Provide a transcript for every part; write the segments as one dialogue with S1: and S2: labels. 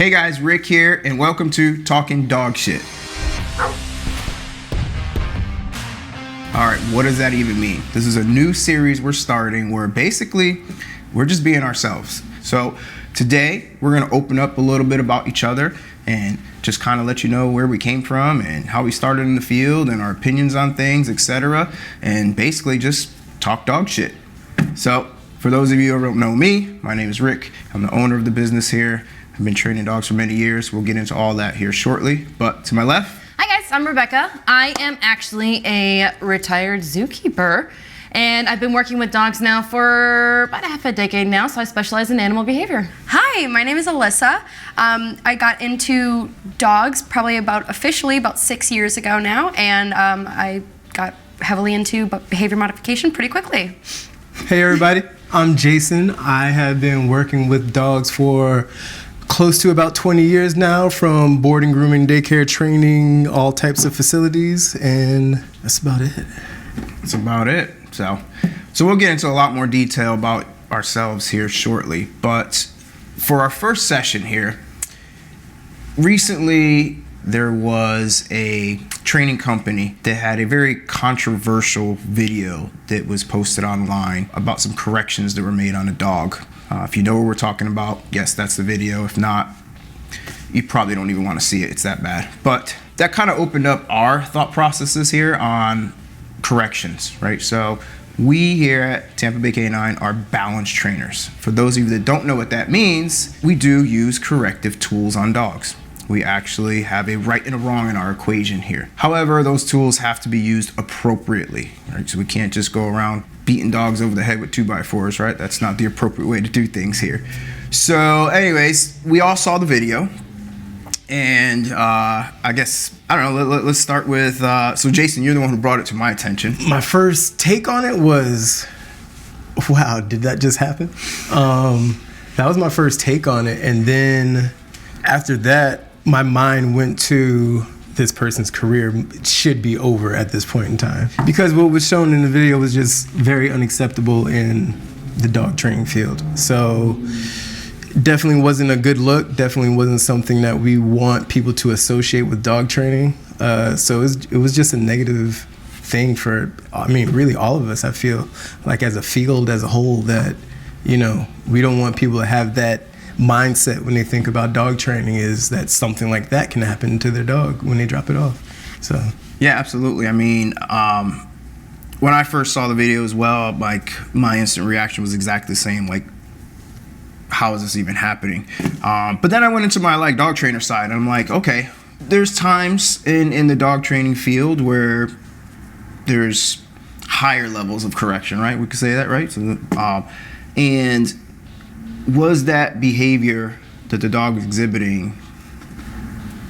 S1: Hey guys, Rick here, and welcome to Talking Dog Shit. Alright, what does that even mean? This is a new series we're starting where basically we're just being ourselves. So today we're going to open up a little bit about each other and just kind of let you know where we came from and how we started in the field and our opinions on things, etc. And basically just talk dog shit. So for those of you who don't know me, my name is Rick. I'm the owner of the business here. I've been training dogs for many years. We'll get into all that here shortly. But to my left.
S2: Hi guys, I'm Rebecca. I am actually a retired zookeeper, and I've been working with dogs now for about half a decade now, so I specialize in animal behavior.
S3: Hi, my name is Alyssa. I got into dogs probably officially about 6 years ago now, and I got heavily into behavior modification pretty quickly.
S4: Hey everybody, I'm Jason. I have been working with dogs for close to about 20 years now, from boarding, grooming, daycare, training, all types of facilities, and that's about it.
S1: That's about it. So we'll get into a lot more detail about ourselves here shortly. But for our first session here, recently there was a training company that had a very controversial video that was posted online about some corrections that were made on a dog. If you know what we're talking about, yes, that's the video. If not, you probably don't even want to see it. It's that bad. But that kind of opened up our thought processes here on corrections, right? So we here at Tampa Bay K9 are balance trainers. For those of you that don't know what that means, we do use corrective tools on dogs. We actually have a right and a wrong in our equation here. However, those tools have to be used appropriately, right? So we can't just go around beating dogs over the head with 2x4s, right? That's not the appropriate way to do things here. So anyways, we all saw the video. And I guess, I don't know, let's start with, so Jason, you're the one who brought it to my attention.
S4: My first take on it was, wow, did that just happen? That was my first take on it. And then after that, my mind went to this person's career should be over at this point in time, because what was shown in the video was just very unacceptable in the dog training field. So definitely wasn't a good look, definitely wasn't something that we want people to associate with dog training. So it was just a negative thing for, I mean, really all of us. I feel like as a field, as a whole, that, you know, we don't want people to have that mindset when they think about dog training, is that something like that can happen to their dog when they drop it off. So
S1: yeah, absolutely. I mean, when I first saw the video as well, like my instant reaction was exactly the same. Like, how is this even happening? But then I went into my like dog trainer side, and I'm like, okay, there's times in the dog training field where there's higher levels of correction, right? We could say that, right? So, and was that behavior that the dog was exhibiting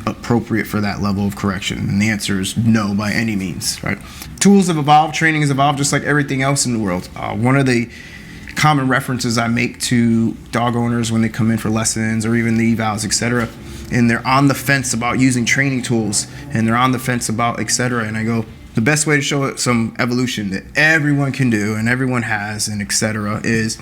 S1: appropriate for that level of correction? And the answer is no, by any means, right? Tools have evolved, training has evolved, just like everything else in the world. One of the common references I make to dog owners when they come in for lessons or even the evals, etc., and they're on the fence about using training tools, and they're on the fence about etc., and I go, the best way to show it some evolution that everyone can do and everyone has and etc. is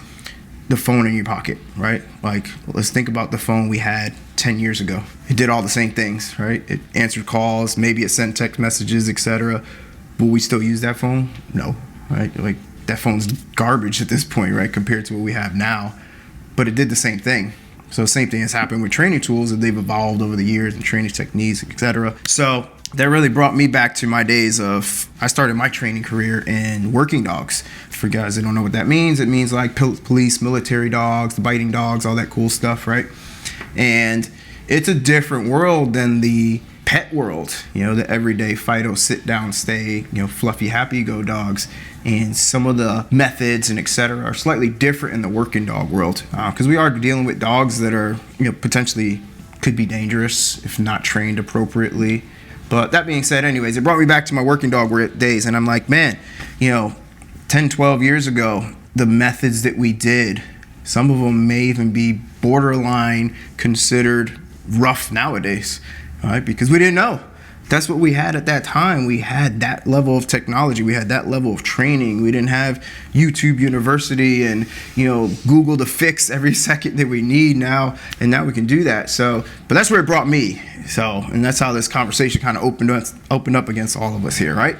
S1: the phone in your pocket, right? Like, let's think about the phone we had 10 years ago. It did all the same things, right? It answered calls, maybe it sent text messages, etc. Will we still use that phone? No, right? Like, that phone's garbage at this point, right? Compared to what we have now. But it did the same thing. So the same thing has happened with training tools, that they've evolved over the years and training techniques, etc. So that really brought me back to my days of, I started my training career in working dogs. For guys that don't know what that means, it means like police, military dogs, the biting dogs, all that cool stuff, right? And it's a different world than the pet world, you know, the everyday Fido, sit down, stay, you know, fluffy, happy go dogs. And some of the methods and etc. are slightly different in the working dog world, because we are dealing with dogs that are, you know, potentially could be dangerous if not trained appropriately. But that being said, anyways, it brought me back to my working dog days, and I'm like, man, you know, 10, 12 years ago, the methods that we did, some of them may even be borderline considered rough nowadays, right? Because we didn't know. that's what we had at that time. We had that level of technology. We had that level of training. We didn't have YouTube University and, Google to fix every second that we need now. And now we can do that. So, but that's where it brought me. So, and that's how this conversation kind of opened up against all of us here, right?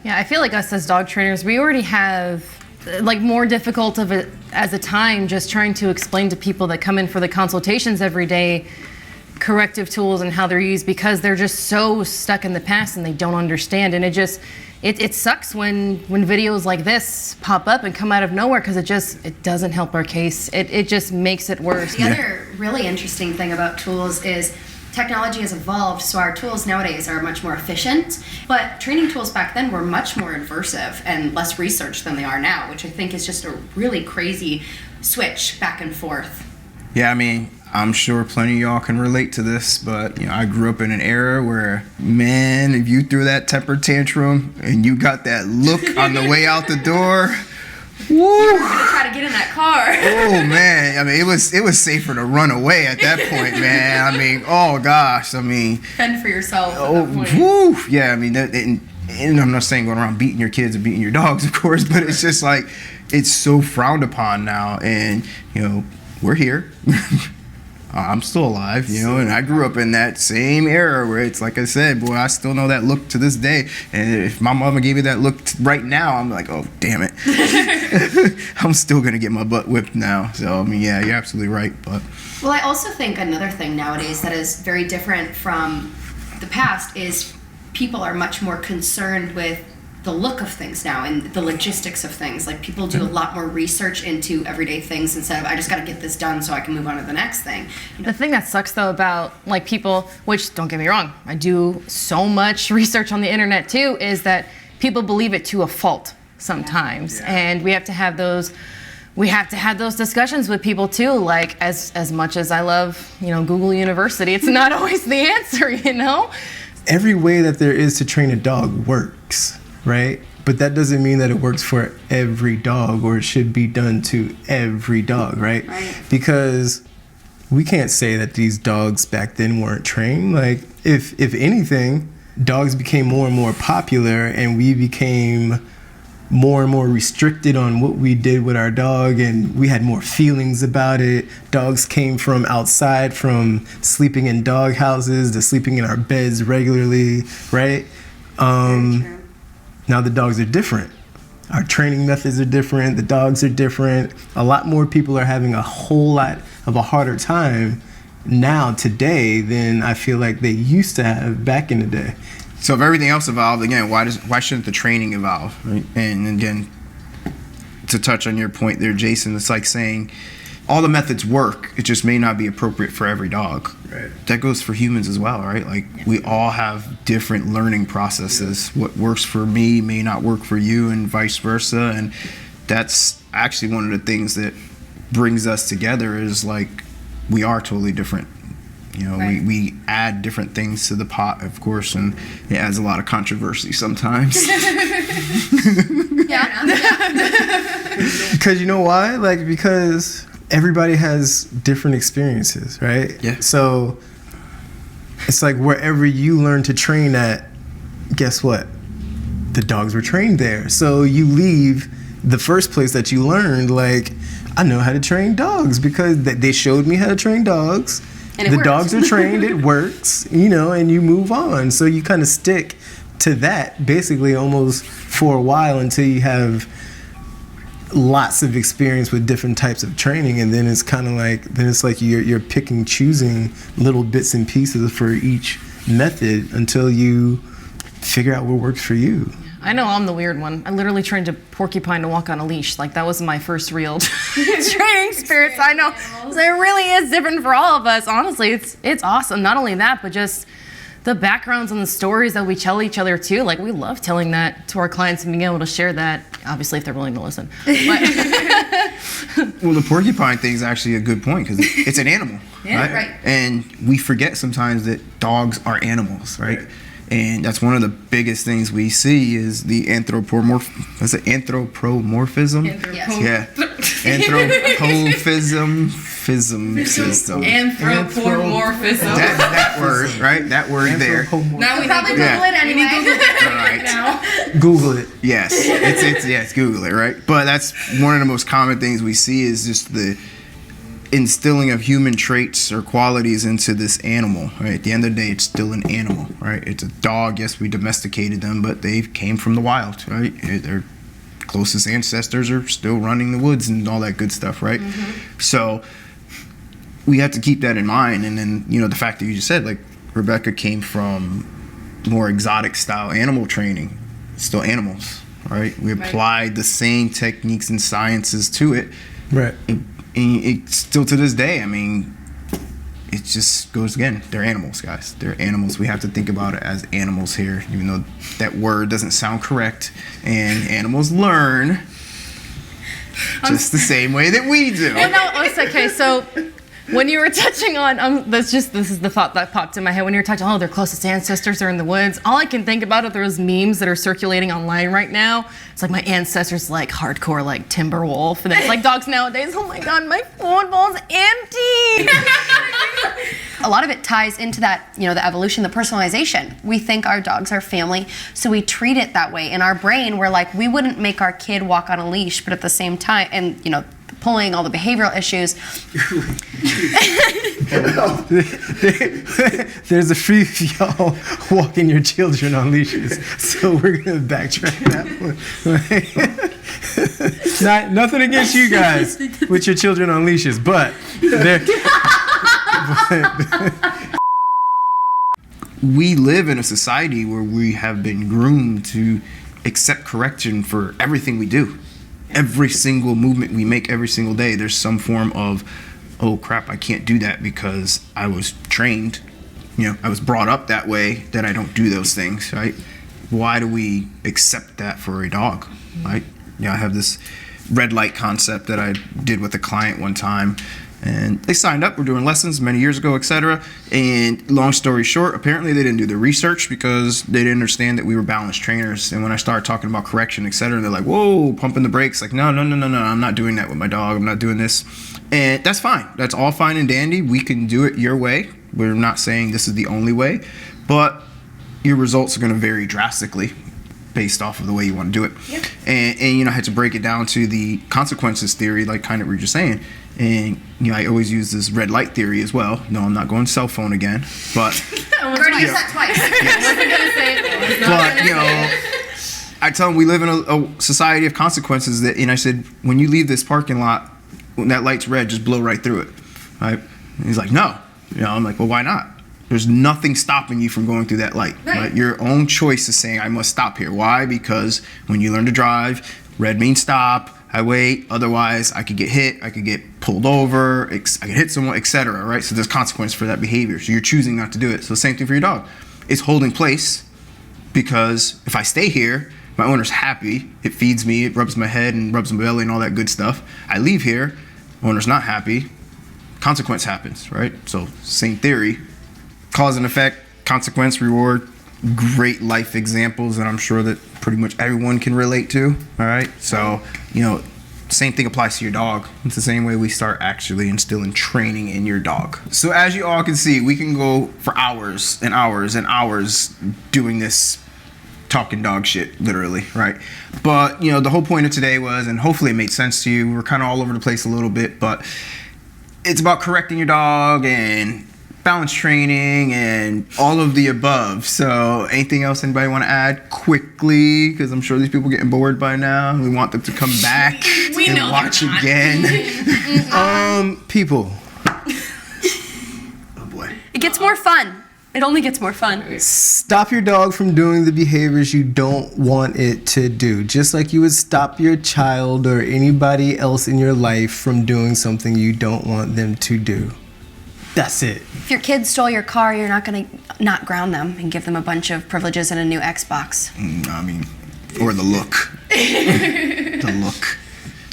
S2: Yeah, I feel like us as dog trainers, we already have like more difficult of it as a time just trying to explain to people that come in for the consultations every day corrective tools and how they're used, because they're just so stuck in the past and they don't understand. And it sucks when videos like this pop up and come out of nowhere, because it doesn't help our case. It just makes it worse.
S3: The other really interesting thing about tools is technology has evolved, so our tools nowadays are much more efficient, but training tools back then were much more invasive and less researched than they are now, which I think is just a really crazy switch back and forth.
S1: Yeah, I mean, I'm sure plenty of y'all can relate to this, but I grew up in an era where, man, if you threw that temper tantrum and you got that look on the way out the door, woo!
S3: I'm gonna try to get in that car.
S1: Oh man, I mean, it was safer to run away at that point, man. I mean, oh gosh, I mean,
S3: fend for yourself.
S1: Oh, woo! Yeah, I mean, and I'm not saying going around beating your kids and beating your dogs, of course, but it's just like it's so frowned upon now, and we're here. I'm still alive, and I grew up in that same era where it's like I said, boy, I still know that look to this day. And if my mama gave me that look right now, I'm like, oh, damn it. I'm still going to get my butt whipped now. So, I mean, yeah, you're absolutely right. But
S3: well, I also think another thing nowadays that is very different from the past is people are much more concerned with the look of things now and the logistics of things. Like, people do a lot more research into everyday things instead of, I just got to get this done so I can move on to the next thing.
S2: The thing that sucks though about like people, which don't get me wrong, I do so much research on the internet too, is that people believe it to a fault sometimes. And we have to have those discussions with people too. Like, as much as I love, Google University, it's not always the answer,
S4: Every way that there is to train a dog works, right? But that doesn't mean that it works for every dog, or it should be done to every dog, right? Because we can't say that these dogs back then weren't trained. Like, if anything, dogs became more and more popular, and we became more and more restricted on what we did with our dog, and we had more feelings about it. Dogs came from outside, from sleeping in dog houses to sleeping in our beds regularly, right? Now the dogs are different. Our training methods are different. The dogs are different. A lot more people are having a whole lot of a harder time now today than I feel like they used to have back in the day.
S1: So if everything else evolved, again, why shouldn't the training evolve? Right? And again, to touch on your point there, Jason, it's like saying all the methods work. It just may not be appropriate for every dog. Right. That goes for humans as well, right? Like, we all have different learning processes. What works for me may not work for you, and vice versa. And that's actually one of the things that brings us together, is like, we are totally different. We add different things to the pot, of course, and it adds a lot of controversy sometimes.
S4: Because you know why? Like, because everybody has different experiences, right?
S1: Yeah.
S4: So it's like, wherever you learn to train at, guess what? The dogs were trained there. So you leave the first place that you learned, like, I know how to train dogs because they showed me how to train dogs. The dogs are trained, it works, and you move on. So you kind of stick to that basically almost for a while until you have lots of experience with different types of training, and then it's kind of like you're picking, choosing little bits and pieces for each method until you figure out what works for you.
S2: I know I'm the weird one. I literally trained a porcupine to walk on a leash. Like, that was my first real training experience. I know. So it really is different for all of us. Honestly, it's awesome. Not only that, but just the backgrounds and the stories that we tell each other too. Like, we love telling that to our clients and being able to share that, obviously, if they're willing to listen. But
S1: well, the porcupine thing is actually a good point, because it's an animal,
S3: right?
S1: And we forget sometimes that dogs are animals, right? And that's one of the biggest things we see is the anthropomorphism.
S3: Yes.
S1: Yeah. Anthropomorphism. Anthropomorphism system.
S2: Anthropomorphism.
S1: That word, right? That word there.
S2: Now we
S3: Probably
S2: need to
S3: Google it anyway.
S1: Right.
S2: now.
S4: Google it.
S1: Yes, it's Google it, right? But that's one of the most common things we see is just the instilling of human traits or qualities into this animal, right? At the end of the day, it's still an animal, right? It's a dog. Yes, we domesticated them, but they came from the wild, right? Their closest ancestors are still running the woods and all that good stuff, right? So we have to keep that in mind. And then, you know, the fact that you just said, like, Rebecca came from more exotic style animal training, still animals, right? We applied the same techniques and sciences to it.
S4: Right.
S1: And it still to this day, I mean, it just goes again. They're animals, guys. They're animals. We have to think about it as animals here, even though that word doesn't sound correct. And animals learn just the same way that we do.
S2: Well, no, it's okay. So when you were touching on, this is the thought that popped in my head. When you were touching, oh, their closest ancestors are in the woods. All I can think about are those memes that are circulating online right now. It's like my ancestors like hardcore like timber wolf, and it's like dogs nowadays. Oh my God, my food bowl's empty.
S3: A lot of it ties into that, you know, the evolution, the personalization. We think our dogs are family, so we treat it that way. In our brain, we're like, we wouldn't make our kid walk on a leash, but at the same time, and you know, pulling all the behavioral issues.
S4: There's a few of y'all walking your children on leashes, so we're gonna backtrack that one. Nothing against you guys with your children on leashes, but
S1: we live in a society where we have been groomed to accept correction for everything we do. Every single movement we make every single day, there's some form of, oh crap, I can't do that because I was trained, you know, I was brought up that way that I don't do those things, right? Why do we accept that for a dog, right? I have this red light concept that I did with a client one time, and they signed up. We're doing lessons many years ago, etc. And long story short, apparently they didn't do the research because they didn't understand that we were balanced trainers. And when I started talking about correction, etc., they're like, whoa, pumping the brakes. Like, no, I'm not doing that with my dog. I'm not doing this. And that's fine. That's all fine and dandy. We can do it your way. We're not saying this is the only way, but your results are going to vary drastically based off of the way you want to do it. Yep. And you know, I had to break it down to the consequences theory, like kind of we were just saying. And you know, I always use this red light theory as well. No, I'm not going cell phone again, but
S3: I've already used that twice.
S2: I wasn't gonna say it.
S1: but you know, I tell them we live in a society of consequences. That, and I said, when you leave this parking lot, when that light's red, just blow right through it, right? And he's like, no. You know, I'm like, well, why not? There's nothing stopping you from going through that light. Right? Your own choice is saying, I must stop here. Why? Because when you learn to drive, red means stop. I wait. Otherwise, I could get hit. I could get pulled over. I could hit someone, etc. Right? So there's consequence for that behavior. So you're choosing not to do it. So same thing for your dog. It's holding place because if I stay here, my owner's happy. It feeds me. It rubs my head and rubs my belly and all that good stuff. I leave here. Owner's not happy. Consequence happens. Right? So same theory. Cause and effect, consequence, reward, great life examples that I'm sure that pretty much everyone can relate to. All right. So, you know, same thing applies to your dog. It's the same way we start actually instilling training in your dog. So as you all can see, we can go for hours and hours and hours doing this talking dog shit, literally, right? But, you know, the whole point of today was, and hopefully it made sense to you, we're kind of all over the place a little bit, but it's about correcting your dog and balance training and all of the above. So anything else anybody want to add quickly? Because I'm sure these people are getting bored by now. We want them to come back and watch again.
S4: People.
S1: Oh boy.
S3: It gets more fun. It only gets more fun.
S4: Stop your dog from doing the behaviors you don't want it to do. Just like you would stop your child or anybody else in your life from doing something you don't want them to do. That's it.
S3: If your kid stole your car, you're not going to not ground them and give them a bunch of privileges and a new Xbox.
S1: I mean, or the look. The look.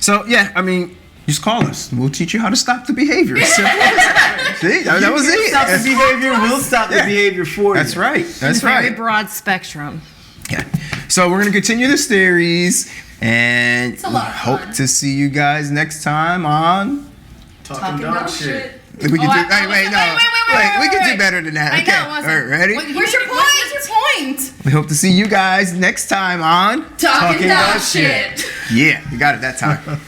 S1: So, yeah, I mean, just call us. We'll teach you how to stop the behavior. See, that was it.
S4: Stop the behavior, we'll stop the behavior for you.
S1: That's right. That's
S2: Very
S1: right.
S2: broad spectrum.
S1: Yeah. So we're going to continue the series and
S3: a lot of
S1: hope
S3: fun.
S1: to see you guys next time on
S3: Talking dog shit.
S1: We can do. Hey, wait, no. Wait, we can do better than that.
S2: I
S1: Okay.
S2: know.
S1: All right, ready?
S3: Where's your point? What's your point?
S1: We hope to see you guys next time on
S3: Talking dog shit.
S1: Yeah, you got it that time.